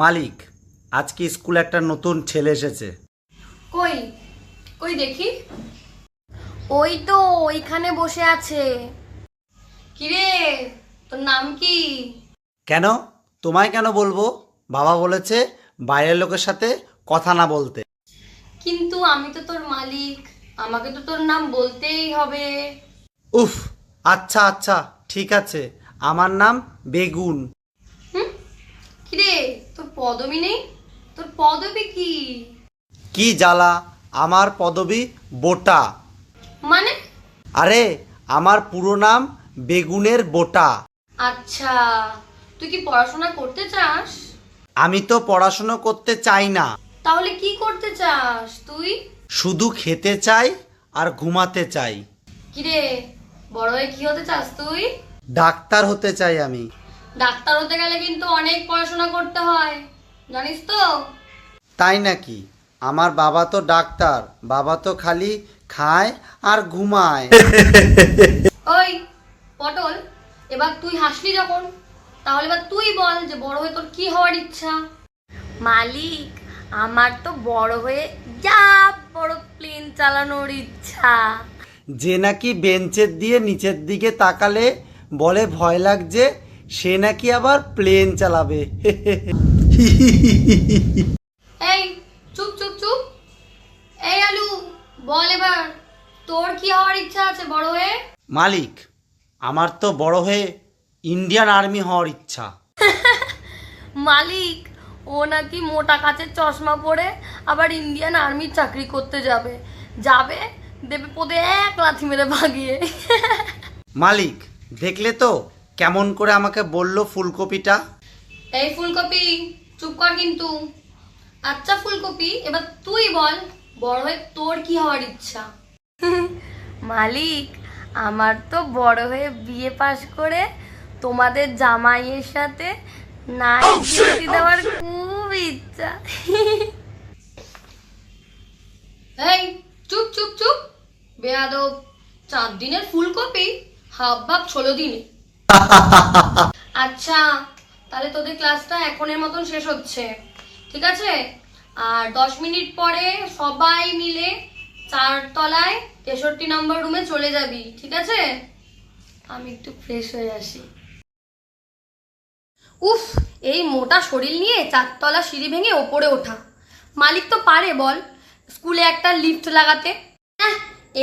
মালিক, আজকে স্কুলে একটা নতুন ছেলে এসেছে। কই কই দেখি। ওই তো ওইখানে বসে আছে। কিরে, তোর নাম কি? কেন? তোমায় কেন বলবো? বাবা বলেছে বাইরের লোকের সাথে কথা না বলতে। কিন্তু আমি তো তোর মালিক, আমাকে তো তোর নাম বলতেই হবে। উফ, আচ্ছা আচ্ছা, ঠিক আছে, আমার নাম বেগুন। কিরে, তোর পদবি নেই? তোর পদবি কি? কি জ্বালা, আমার পদবি বোটা। মানে? আরে, আমার পুরো নাম বেগুনের বোটা। আচ্ছা, তুই কি পড়াশোনা করতে চাস? আমি তো পড়াশুনো করতে চাই না, তাহলে কি করতে চাস তুই? শুধু খেতে চাই আর ঘুমাতে চাই। কিরে, বড় হয়ে কি হতে চাস তুই? ডাক্তার হতে চাই আমি। ডাক্তার হতে গেলে কিন্তু অনেক পড়াশোনা করতে হয়, জানিস তো? তাই নাকি? আমার বাবা তো ডাক্তার, বাবা তো খালি খায় আর ঘুমায়। ওই পটল, এবার তুই হাসলি যখন, তাহলে এবার তুই বল যে বড় হয়ে তোর কি হওয়ার ইচ্ছা? মালিক, আমার তো বড় হয়ে যা বড় প্লেন চালানোর ইচ্ছা। যে নাকি বেঞ্চের দিয়ে নিচের দিকে তাকালে বলে ভয় লাগছে, সে নাকি আবার প্লেন চালাবে। এই চুপ চুপ চুপ। এই আলু, বল এবার তোর কি হওয়ার ইচ্ছা আছে বড় হয়ে? মালিক, আমার তো বড় হয়ে ইন্ডিয়ান আর্মি হওয়ার ইচ্ছা। মালিক, ও নাকি মোটা কাচের চশমা পরে আবার ইন্ডিয়ান আর্মির চাকরি করতে যাবে। যাবে, দেবে পদে এক লাথি মেরে ভাগিয়ে। মালিক, দেখলে তো কেমন করে আমাকে বললো ফুলকপিটা। এই ফুলকপি, চুপ কর কিন্তু। আচ্ছা ফুলকপি, এবার তুই বল বড় হয়ে তোর কি হওয়ার ইচ্ছা? মালিক, আমার তো বড় হয়ে বিয়ে পাশ করে তোমাদের জামাইয়ের সাথে নাইট ডিউটি দেওয়ার খুব ইচ্ছা। এই চুপ চুপ চুপ, বেয়াদব। 4 দিনের ফুলকপি, হাফ ভাগ 16 দিনে। আচ্ছা, তাহলে তোদের ক্লাসটা এখনের মতন শেষ হচ্ছে, ঠিক আছে? আর 10 মিনিট পরে সবাই মিলে 4 তলায় 63 নম্বর রুমে চলে যাবি, ঠিক আছে? আমি একটু ফ্রেশ হয়ে আসি। উফ, এই মোটা শরীর নিয়ে 4 তলা সিঁড়ি ভেঙে ওপরে ওঠা। মালিক তো পারে বল স্কুলে একটা লিফট লাগাতে?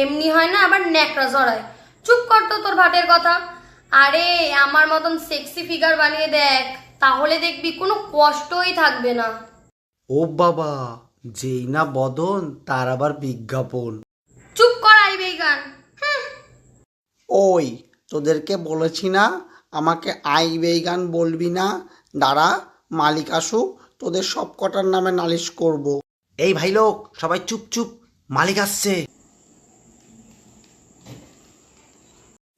এমনি হয় না, আবার ন্যাকড়া জড়ায়। চুপ কর তো তোর ভাটের কথা। আরে আমার মতন সেক্সি ফিগার বানিয়ে দেখ, তাহলে দেখবি কোনো কষ্টই থাকবে না। ও বাবা, যেই না বদন তার আবার বিজ্ঞাপন। চুপ কর আই বেগান। ওই, তোদেরকে বলেছি না আমাকে আই বেগান বলবি না। দাঁড়া, মালিক আসুক, তোদের সব কটার নামে নালিশ করব। এই ভাই লোক, সবাই চুপ চুপ, মালিক আসছে।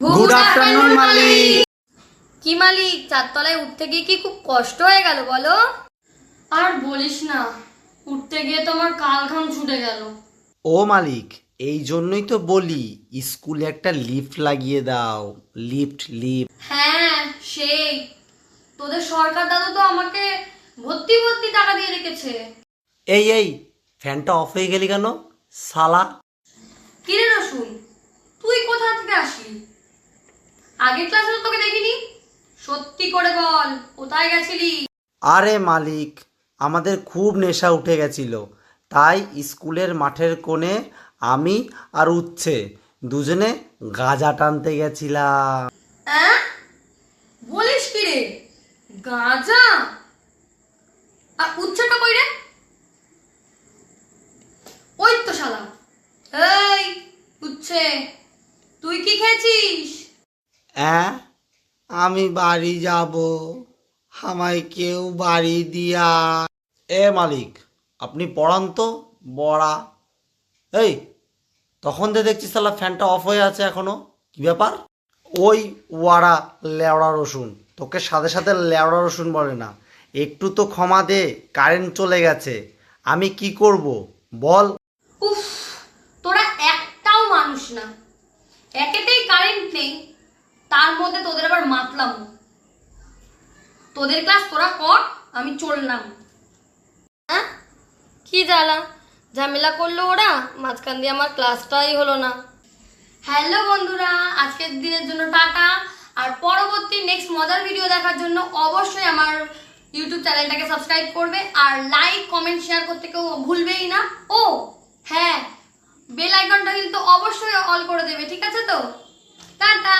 গুড আফটারনুন মালিক। কি মালিক, 4 তলায় উঠতে গিয়ে কি খুব কষ্ট হয়ে গেল বলো? আর বলিস না, উঠতে গিয়ে তো আমার কাল ঘাম ছুটে গেল। ও মালিক, এই জন্যই তো বলি স্কুলে একটা লিফট লাগিয়ে দাও। Lift lift. হ্যাঁ সেই, তোদের সরকার দাদু তো আমাকে ভর্তি ভর্তি টাকা দিয়ে রেখেছে। এই ফ্যানটা অফ হয়ে গেলি কেন শালা? কিরে রসুন, তুই কোথা থেকে আসলি? আগের ক্লাসে তো তোকে দেখিনি। সত্যি করে বল, কোথায় গেছিলি? আরে মালিক, আমাদের খুব নেশা উঠে গেছিল, তাই স্কুলের মাঠের কোণে আমি আর উচ্ছে দুজনে গাঁজা টানতে গেছিলাম। হ্যাঁ, বলিস কি রে? গাঁজা? আর উচ্ছেটা কই রে? ওই তো শালা। এই উচ্ছে, তুই কি খেয়েছিস? হ্যাঁ, আমি বাড়ি যাব, আমায় কেউ বাড়ি দিয়া। এ মালিক, আপনি পড়ান তো বড়া। এই, তখন তো দেখছি শালা ফ্যানটা অফ হয়ে আছে এখনো, কি ব্যাপার? ওই ওয়াড়া লেওড়া রসুন, তোকে সাথে সাথে লেওড়া রসুন বলে না। একটু তো ক্ষমা দে, কারেন্ট চলে গেছে, আমি কি করব বল? উফ, তোরা একটাও মানুষ না। একেতেই কারেন্ট নেই, তার মধ্যে তোদের আবার মাতলাম। তোদের ক্লাস তোরা কর, আমি চললাম। হ্যাঁ, কি জ্বালা, ঝামেলা করলো ওরা, মাঝখান দিয়ে আমার ক্লাসটাই হলো না। হ্যালো বন্ধুরা, আজকের দিনের জন্য টাটা। আর পরবর্তী নেক্সট মজার ভিডিও দেখার জন্য অবশ্যই আমার ইউটিউব চ্যানেলটাকে সাবস্ক্রাইব করবে, আর লাইক কমেন্ট শেয়ার করতে কেউ ভুলবেই না। ও হ্যাঁ, বেল আইকনটা কিন্তু অবশ্যই অল করে দেবে, ঠিক আছে তো? টাটা।